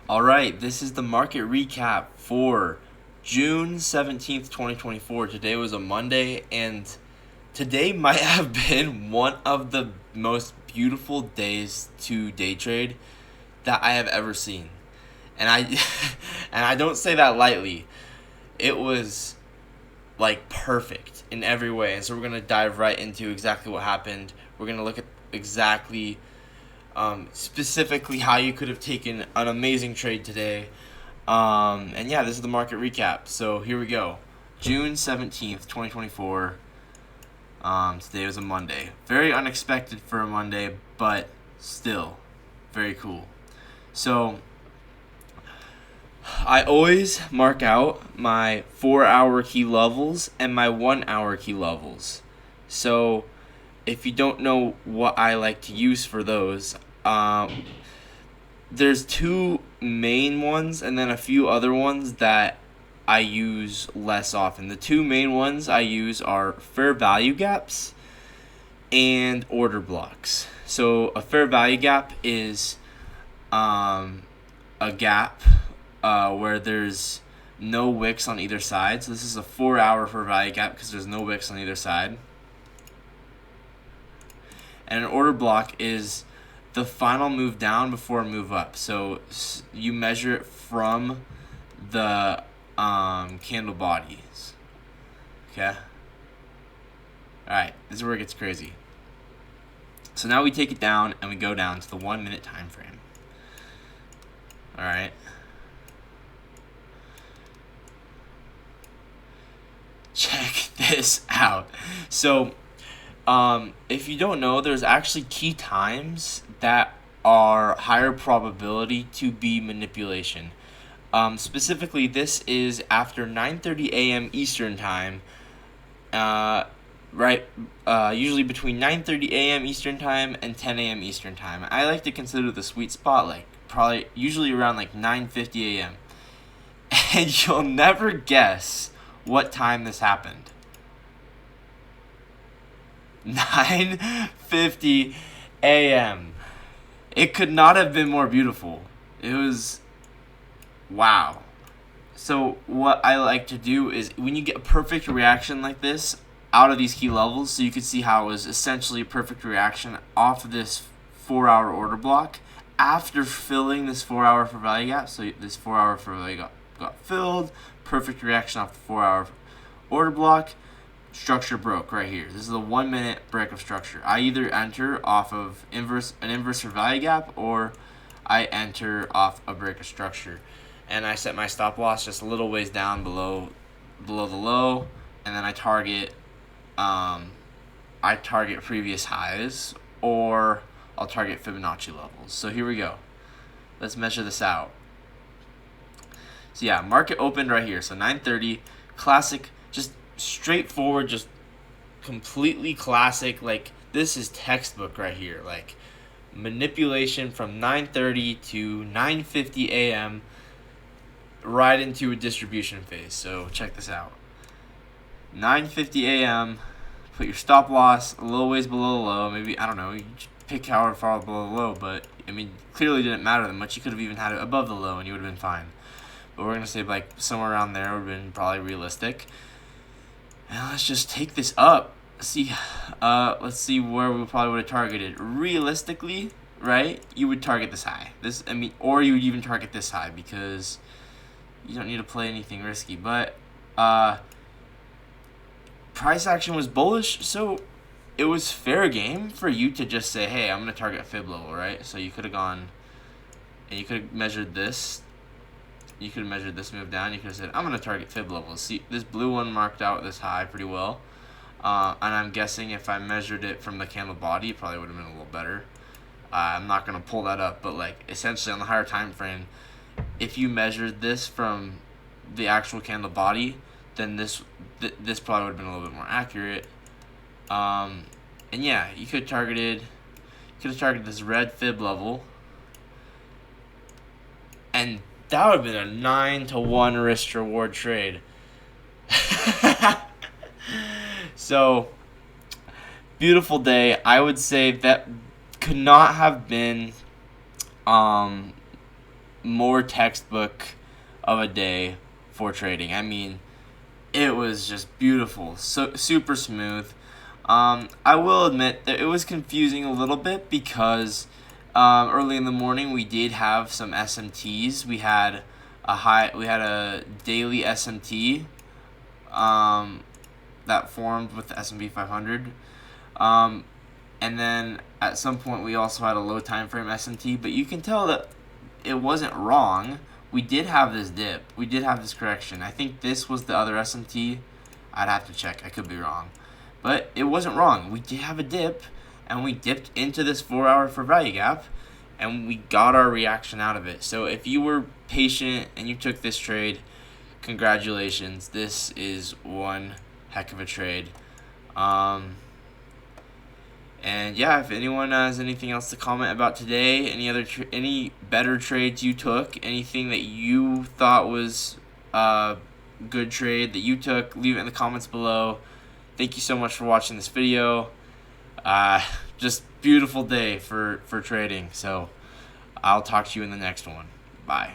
All right, this is the market recap for June 17th, 2024. Today was a Monday, and today might have been one of the most beautiful days to day trade that I have ever seen. And I and I don't say that lightly. It was like perfect in every way. And so we're going to dive right into exactly what happened. We're going to look at exactly specifically how you could have taken an amazing trade today. And yeah, this is the market recap. So here we go. June 17th, 2024. Today was a Monday. Very unexpected for a Monday, but still very cool. So I always mark out my 4-hour key levels and my 1-hour key levels. So if you don't know what I like to use for those, there's two main ones and then a few other ones that I use less often. The two main ones I use are fair value gaps and order blocks. So a fair value gap is a gap where there's no wicks on either side. So this is a 4-hour fair value gap because there's no wicks on either side. And an order block is the final move down before a move up. So you measure it from the candle bodies. Okay? Alright, this is where it gets crazy. So now we take it down and we go down to the 1 minute time frame. Alright. Check this out. So if you don't know, there's actually key times that are higher probability to be manipulation. Specifically, this is after 9:30 a.m. Eastern time. Usually between 9:30 a.m. Eastern time and 10 a.m. Eastern time. I like to consider the sweet spot like probably usually around like 9:50 a.m. And you'll never guess what time this happened. 9:50 a.m. It could not have been more beautiful. It was wow. So what I like to do is when you get a perfect reaction like this out of these key levels, so you can see how it was essentially a perfect reaction off of this 4-hour order block after filling this 4-hour for value gap. So this 4-hour for value got filled, perfect reaction off the 4-hour order block. Structure broke right here. This is a 1 minute break of structure. I either enter off of an inverse for value gap, or I enter off a break of structure. And I set my stop loss just a little ways down below the low, and then I target previous highs, or I'll target Fibonacci levels. So here we go. Let's measure this out. So yeah, market opened right here. So 9:30, classic, just straightforward, just completely classic. Like this is textbook right here. Like manipulation from 9:30 to 9:50 a.m. right into a distribution phase. So check this out. 9:50 a.m. Put your stop loss a little ways below the low. Maybe, I don't know, you pick however far below the low, but I mean, clearly didn't matter that much. You could have even had it above the low and you would have been fine. But we're gonna say like somewhere around there would have been probably realistic. And let's just take this up. Let's see where we probably would have targeted. Realistically, right? You would target this high. Or you would even target this high because you don't need to play anything risky. But price action was bullish, so it was fair game for you to just say, hey, I'm gonna target fib level, right? So you could have gone and you could have measured this. You could have measured this move down. You could have said, I'm going to target fib levels. See, this blue one marked out this high pretty well. And I'm guessing if I measured it from the candle body, it probably would have been a little better. I'm not going to pull that up, but like essentially on the higher time frame, if you measured this from the actual candle body, then this probably would have been a little bit more accurate. And yeah, you could have targeted this red fib level, and that would have been a 9-to-1 risk reward trade. So, beautiful day. I would say that could not have been more textbook of a day for trading. I mean, it was just beautiful, so super smooth. I will admit that it was confusing a little bit because early in the morning we did have some SMTs. We had a daily SMT that formed with the S&P 500. And then at some point we also had a low time frame SMT, but you can tell that it wasn't wrong. We did have this dip. We did have this correction. I think this was the other SMT. I'd have to check. I could be wrong. But it wasn't wrong. We did have a dip, and we dipped into this 4-hour for value gap, and we got our reaction out of it. So if you were patient and you took this trade, congratulations. This is one heck of a trade. And yeah, if anyone has anything else to comment about today, any better trades you took, anything that you thought was a good trade that you took, leave it in the comments below. Thank you so much for watching this video. Just beautiful day for trading. So I'll talk to you in the next one. Bye.